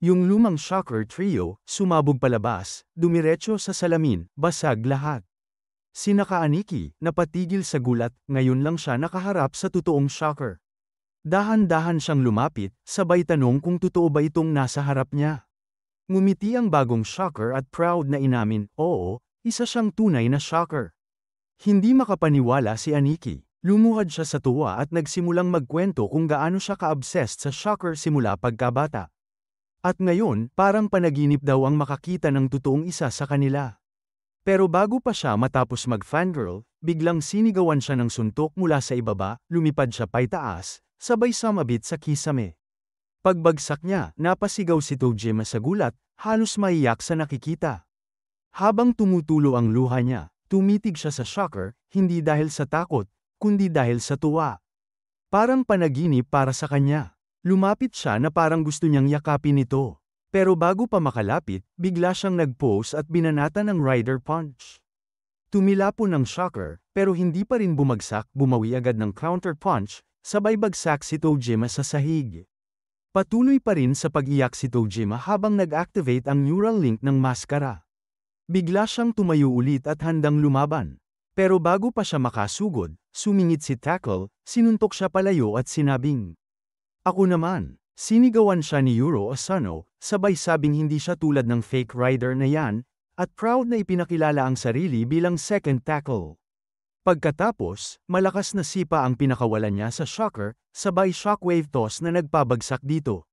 Speaker 1: Yung lumang shocker trio, sumabog palabas, dumiretso sa salamin, basag lahat. Si Naka-Aniki, napatigil sa gulat, ngayon lang siya nakaharap sa totoong shocker. Dahan-dahan siyang lumapit, sabay tanong kung totoo ba itong nasa harap niya. Ngumiti ang bagong shocker at proud na inamin, oo, isa siyang tunay na shocker. Hindi makapaniwala si Aniki. Lumuhad siya sa tuwa at nagsimulang magkwento kung gaano siya ka-obsessed sa shocker simula pagkabata. At ngayon, parang panaginip daw ang makakita ng totoong isa sa kanila. Pero bago pa siya matapos mag-fangirl, biglang sinigawan siya ng suntok mula sa ibaba, lumipad siya paitaas, sabay sumabit sa kisame. Pagbagsak niya, napasigaw si Tojima sa gulat, halos maiyak sa nakikita. Habang tumutulo ang luha niya, tumitig siya sa shocker, hindi dahil sa takot, kundi dahil sa tuwa. Parang panaginip para sa kanya. Lumapit siya na parang gusto niyang yakapin ito. Pero bago pa makalapit, bigla siyang nag-pose at binanata ng Rider Punch. Tumilapon ng shocker, pero hindi pa rin bumagsak, bumawi agad ng counter punch, sabay bagsak si Tojima sa sahig. Patuloy pa rin sa pag-iyak si Tojima habang nag-activate ang neural link ng maskara. Bigla siyang tumayo ulit at handang lumaban. Pero bago pa siya makasugod, sumingit si Tackle, sinuntok siya palayo at sinabing, "Ako naman." Sinigawan siya ni Yuro Asano, sabay sabing hindi siya tulad ng fake rider na yan, at proud na ipinakilala ang sarili bilang second tackle. Pagkatapos, malakas na sipa ang pinakawalan niya sa shocker, sabay shockwave toss na nagpabagsak dito.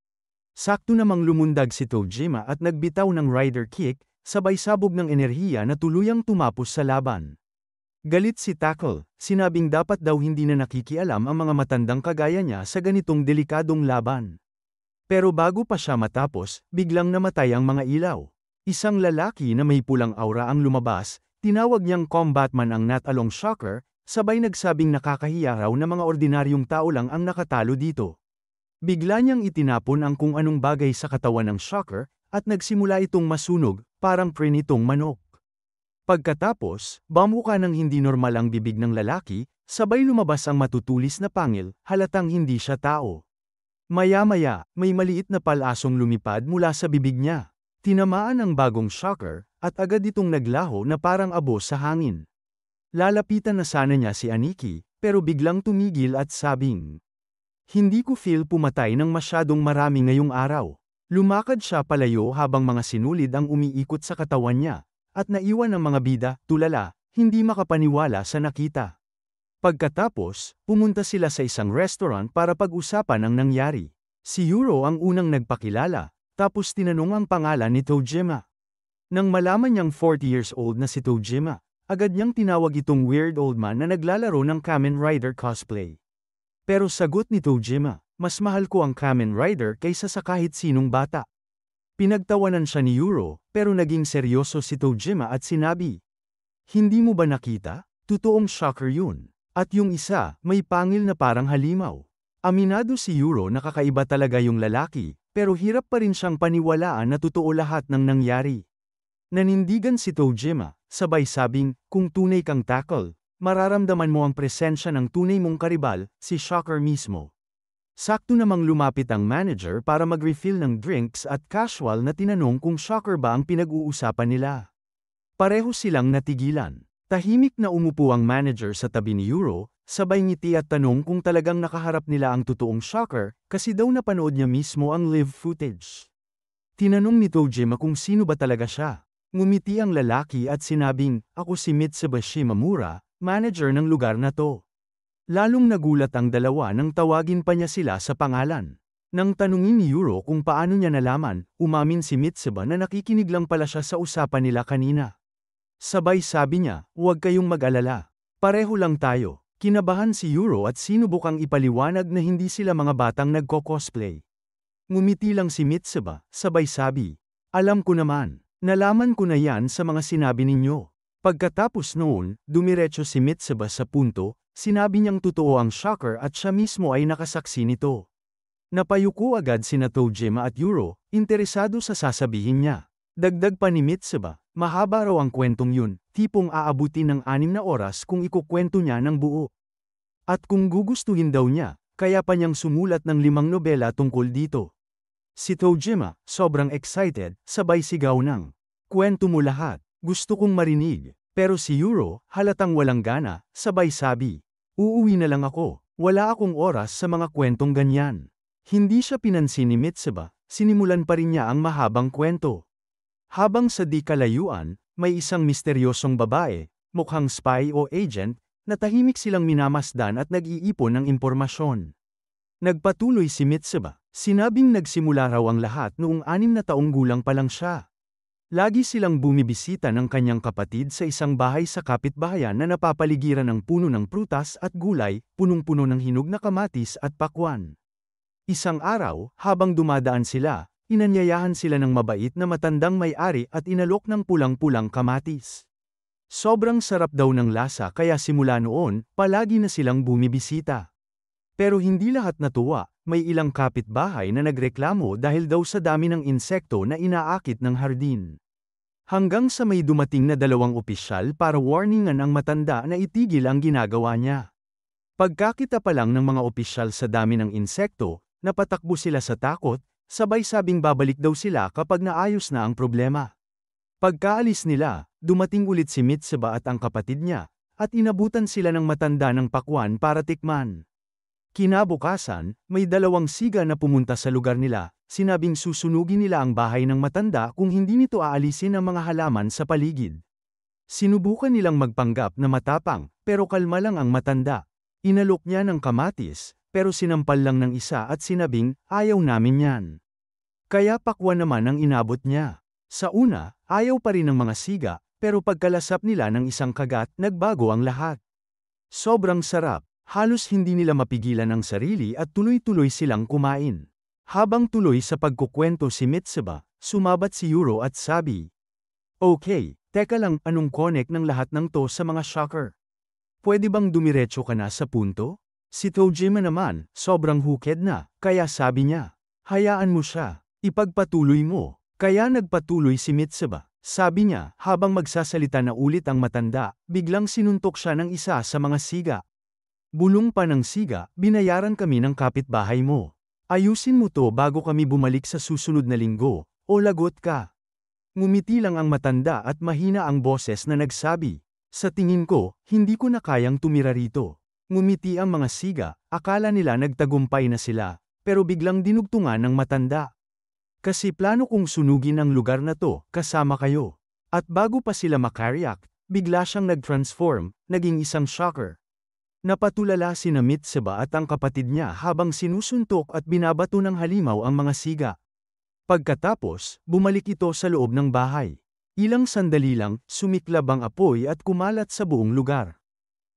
Speaker 1: Sakto namang lumundag si Tojima at nagbitaw ng rider kick, sabay sabog ng enerhiya na tuluyang tumapos sa laban. Galit si Tackle, sinabing dapat daw hindi na nakikialam ang mga matandang kagaya niya sa ganitong delikadong laban. Pero bago pa siya matapos, biglang namatay ang mga ilaw. Isang lalaki na may pulang aura ang lumabas, tinawag niyang Combatman ang Natalong Shocker, sabay nagsabing nakakahiya raw na mga ordinaryong tao lang ang nakatalo dito. Bigla niyang itinapon ang kung anong bagay sa katawan ng Shocker, at nagsimula itong masunog, parang prinitong manok. Pagkatapos, bamuka ng hindi normal ang bibig ng lalaki, sabay lumabas ang matutulis na pangil, halatang hindi siya tao. Maya-maya, may maliit na palasong lumipad mula sa bibig niya. Tinamaan ang bagong shocker, at agad itong naglaho na parang abo sa hangin. Lalapitan na sana niya si Aniki, pero biglang tumigil at sabing, "Hindi ko feel pumatay ng masyadong marami ngayong araw." Lumakad siya palayo habang mga sinulid ang umiikot sa katawan niya, at naiwan ang mga bida, tulala, hindi makapaniwala sa nakita. Pagkatapos, pumunta sila sa isang restaurant para pag-usapan ang nangyari. Si Yuro ang unang nagpakilala, tapos tinanong ang pangalan ni Tojima. Nang malaman niyang 40 years old na si Tojima, agad niyang tinawag itong weird old man na naglalaro ng Kamen Rider cosplay. Pero sagot ni Tojima, "Mas mahal ko ang Kamen Rider kaysa sa kahit sinong bata." Pinagtawanan siya ni Yuro, pero naging seryoso si Tojima at sinabi, "Hindi mo ba nakita? Totoong shocker yun. At yung isa, may pangil na parang halimaw." Aminado si Yuro na kakaiba talaga yung lalaki, pero hirap pa rin siyang paniwalaan na totoo lahat ng nangyari. Nanindigan si Tojima, sabay sabing, kung tunay kang tackle, mararamdaman mo ang presensya ng tunay mong karibal, si Shocker mismo. Sakto namang lumapit ang manager para mag-refill ng drinks at casual na tinanong kung Shocker ba ang pinag-uusapan nila. Pareho silang natigilan. Tahimik na umupo ang manager sa tabi ni Yuro, sabay ngiti at tanong kung talagang nakaharap nila ang totoong Shocker, kasi daw napanood niya mismo ang live footage. Tinanong ni Tojima kung sino ba talaga siya. Ngumiti ang lalaki at sinabing, ako si Mitsubishi Mamura, manager ng lugar na to. Lalong nagulat ang dalawa nang tawagin pa niya sila sa pangalan. Nang tanungin ni Yuro kung paano niya nalaman, umamin si Mitsuba na nakikinig lang pala siya sa usapan nila kanina. Sabay sabi niya, huwag kayong mag-alala. Pareho lang tayo. Kinabahan si Yuro at sinubukang ipaliwanag na hindi sila mga batang nagko-cosplay. Ngumiti lang si Mitsuba, sabay sabi, alam ko naman, nalaman ko na yan sa mga sinabi ninyo. Pagkatapos noon, dumiretso si Mitsuba sa punto, sinabi niyang totoo ang Shocker at siya mismo ay nakasaksi nito. Napayuko agad sina Tojima at Yuro, interesado sa sasabihin niya. Dagdag pa ni Mitsuba, mahaba raw ang kwentong yun, tipong aabutin ng 6 na oras kung ikukwento niya ng buo. At kung gugustuhin daw niya, kaya pa niyang sumulat ng 5 nobela tungkol dito. Si Tojima, sobrang excited, sabay sigaw ng, kwento mo lahat, gusto kong marinig. Pero si Yuro, halatang walang gana, sabay sabi, uuwi na lang ako, wala akong oras sa mga kwentong ganyan. Hindi siya pinansin ni Mitsuba, sinimulan pa rin niya ang mahabang kwento. Habang sa di kalayuan, may isang misteryosong babae, mukhang spy o agent, na tahimik silang minamasdan at nag-iipon ng impormasyon. Nagpatuloy si Mitsuba, sinabing nagsimula raw ang lahat noong 6 na taong gulang pa lang siya. Lagi silang bumibisita ng kanyang kapatid sa isang bahay sa kapitbahayan na napapaligiran ng puno ng prutas at gulay, punong-puno ng hinog na kamatis at pakwan. Isang araw, habang dumadaan sila, inanyayahan sila ng mabait na matandang may-ari at inalok ng pulang-pulang kamatis. Sobrang sarap daw ng lasa kaya simula noon, palagi na silang bumibisita. Pero hindi lahat natuwa, may ilang kapitbahay na nagreklamo dahil daw sa dami ng insekto na inaakit ng hardin. Hanggang sa may dumating na 2 opisyal para warningan ang matanda na itigil ang ginagawa niya. Pagkakita pa lang ng mga opisyal sa dami ng insekto, napatakbo sila sa takot, sabay sabing babalik daw sila kapag naayos na ang problema. Pagkaalis nila, dumating ulit si Mitsuba at ang kapatid niya, at inabutan sila ng matanda ng pakwan para tikman. Kinabukasan, may 2 siga na pumunta sa lugar nila, sinabing susunugin nila ang bahay ng matanda kung hindi nito aalisin ang mga halaman sa paligid. Sinubukan nilang magpanggap na matapang, pero kalma lang ang matanda. Inalok niya ng kamatis, pero sinampal lang ng isa at sinabing, ayaw namin yan. Kaya pakwan naman ang inabot niya. Sa una, ayaw pa rin ng mga siga, pero pagkalasap nila ng isang kagat, nagbago ang lahat. Sobrang sarap, halos hindi nila mapigilan ang sarili at tuloy-tuloy silang kumain. Habang tuloy sa pagkukwento si Mitsuba, sumabat si Yuro at sabi, okay, teka lang, anong connect ng lahat ng to sa mga Shocker? Pwede bang dumiretso ka na sa punto? Si Tojima naman, sobrang hooked na, kaya sabi niya, hayaan mo siya, ipagpatuloy mo. Kaya nagpatuloy si Mitsuba. Sabi niya, habang magsasalita na ulit ang matanda, biglang sinuntok siya ng isa sa mga siga. Bulong pa ng siga, binayaran kami ng kapitbahay mo. Ayusin mo to bago kami bumalik sa susunod na linggo, o lagot ka. Ngumiti lang ang matanda at mahina ang boses na nagsabi, sa tingin ko, hindi ko na kayang tumira rito. Ngumiti ang mga siga, akala nila nagtagumpay na sila, pero biglang dinugtungan ng matanda. Kasi plano kong sunugin ang lugar na to, kasama kayo. At bago pa sila makariak, bigla siyang nag-transform, naging isang Shocker. Napatulala sina Mitsuba at ang kapatid niya habang sinusuntok at binabato ng halimaw ang mga siga. Pagkatapos, bumalik ito sa loob ng bahay. Ilang sandali lang, sumiklab ang apoy at kumalat sa buong lugar.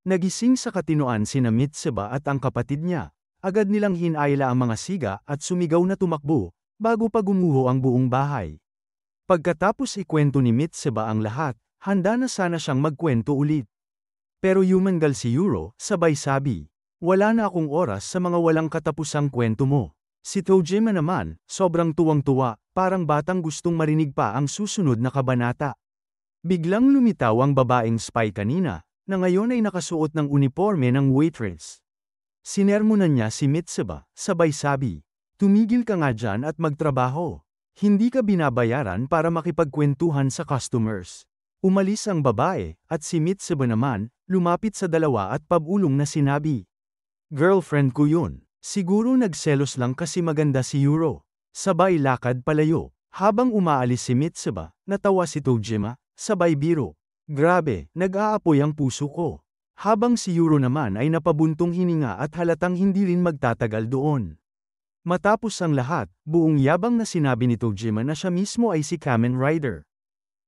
Speaker 1: Nagising sa katinoan sina Mitsuba at ang kapatid niya. Agad nilang hinayla ang mga siga at sumigaw na tumakbo, bago pa gumuho ang buong bahay. Pagkatapos ikwento ni Mitsuba ang lahat, handa na sana siyang magkwento ulit. Pero yumangal si Yuro, sabay sabi, wala na akong oras sa mga walang katapusang kwento mo. Si Tojima naman, sobrang tuwang-tuwa, parang batang gustong marinig pa ang susunod na kabanata. Biglang lumitaw ang babaeng spy kanina, na ngayon ay nakasuot ng uniforme ng waitress. Sinermonan niya si Mitsuba, sabay sabi, "Tumigil ka nga dyan at magtrabaho. Hindi ka binabayaran para makipagkwentuhan sa customers." Umalis ang babae, at si Mitsuba naman, lumapit sa dalawa at pabulong na sinabi, "Girlfriend ko yun. Siguro nagselos lang kasi maganda si Yuro." Sabay lakad palayo. Habang umaalis si Mitsuba, natawa si Tojima, sabay biro. "Grabe, nag-aapoy ang puso ko." Habang si Yuro naman ay napabuntong hininga at halatang hindi rin magtatagal doon. Matapos ang lahat, buong yabang na sinabi ni Tojima na siya mismo ay si Kamen Rider.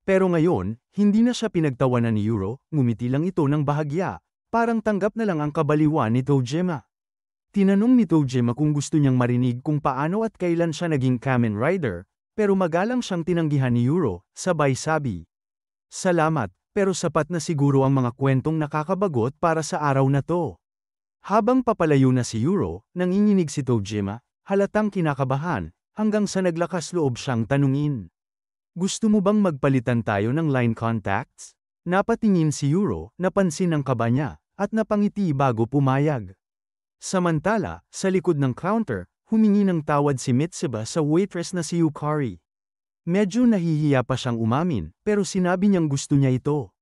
Speaker 1: Pero ngayon, hindi na siya pinagtawanan ni Yuro, ngumiti lang ito ng bahagya, parang tanggap na lang ang kabaliwan ni Tojima. Tinanong ni Tojima kung gusto niyang marinig kung paano at kailan siya naging Kamen Rider, pero magalang siyang tinanggihan ni Yuro, sabay sabi, "Salamat, pero sapat na siguro ang mga kwentong nakakabagot para sa araw na to." Habang papalayo na si Yuro, nanginginig si Tojima, halatang kinakabahan, hanggang sa naglakas loob siyang tanungin, "Gusto mo bang magpalitan tayo ng line contacts?" Napatingin si Yuro, napansin ang kaba niya, at napangiti bago pumayag. Samantala, sa likod ng counter, humingi ng tawad si Mitsuba sa waitress na si Yukari. Medyo nahihiya pa siyang umamin, pero sinabi niyang gusto niya ito.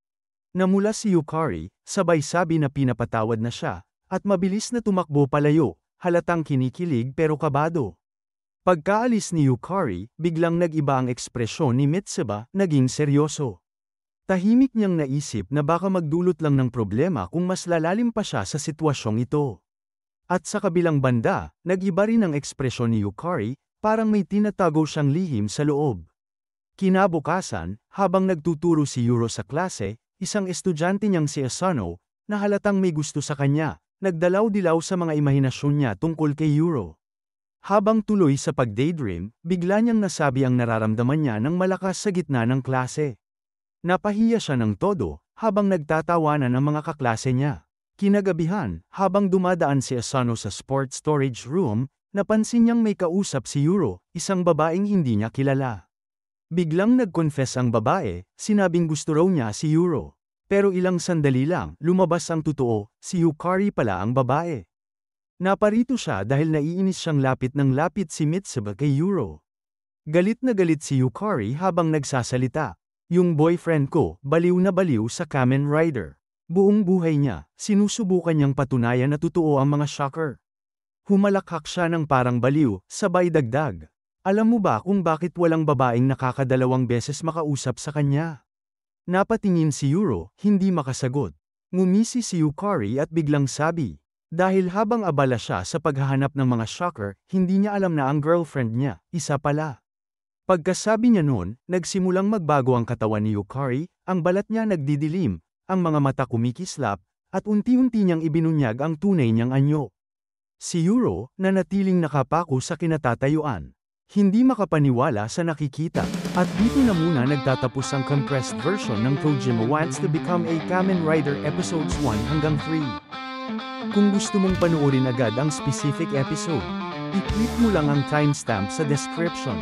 Speaker 1: Namula si Yukari, sabay sabi na pinapatawad na siya, at mabilis na tumakbo palayo, halatang kinikilig pero kabado. Pagkaalis ni Yukari, biglang nag-iba ang ekspresyon ni Mitsuba, naging seryoso. Tahimik niyang naisip na baka magdulot lang ng problema kung mas lalalim pa siya sa sitwasyong ito. At sa kabilang banda, nag-iba rin ang ekspresyon ni Yukari, parang may tinatago siyang lihim sa loob. Kinabukasan, habang nagtuturo si Yuro sa klase, isang estudyante niyang si Asano, na halatang may gusto sa kanya, nagdalaw-dilaw sa mga imahinasyon niya tungkol kay Yuro. Habang tuloy sa pag-daydream, bigla niyang nasabi ang nararamdaman niya ng malakas sa gitna ng klase. Napahiya siya ng todo, habang nagtatawanan ang mga kaklase niya. Kinagabihan, habang dumadaan si Asano sa sports storage room, napansin niyang may kausap si Yuro, isang babaeng hindi niya kilala. Biglang nag-confess ang babae, sinabing gusto raw niya si Yuro. Pero ilang sandali lang, lumabas ang totoo, si Yukari pala ang babae. Naparito siya dahil naiinis siyang lapit ng lapit si Mitsuba kay Yuro. Galit na galit si Yukari habang nagsasalita. "Yung boyfriend ko, baliw na baliw sa Kamen Rider. Buong buhay niya, sinusubukan niyang patunayan na totoo ang mga shocker." Humalakhak siya ng parang baliw, sabay dagdag, "Alam mo ba kung bakit walang babaeng nakakadalawang beses makausap sa kanya?" Napatingin si Yuro, hindi makasagot. Ngumisi si Yukari at biglang sabi, dahil habang abala siya sa paghahanap ng mga shocker, hindi niya alam na ang girlfriend niya, isa pala. Pagkasabi niya noon, nagsimulang magbago ang katawan ni Yukari, ang balat niya nagdidilim, ang mga mata kumikislap, at unti-unti niyang ibinunyag ang tunay niyang anyo. Si Yuro, nanatiling nakapako sa kinatatayuan. Hindi makapaniwala sa nakikita. At dito na muna nagtatapos ang compressed version ng Tojima Wants to Become a Kamen Rider Episodes 1 hanggang 3. Kung gusto mong panoorin agad ang specific episode, i-click mo lang ang timestamp sa description.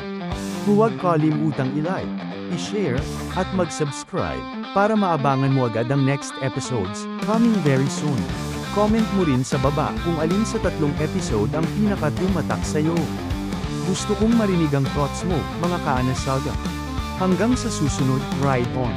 Speaker 1: Huwag kalimutang i-like, i-share, at mag-subscribe para maabangan mo agad ang next episodes coming very soon. Comment mo rin sa baba kung alin sa tatlong episode ang pinaka-tumatak sa'yo. Gusto kong marinig ang thoughts mo, mga ka-Ana Saga. Hanggang sa susunod, ride on!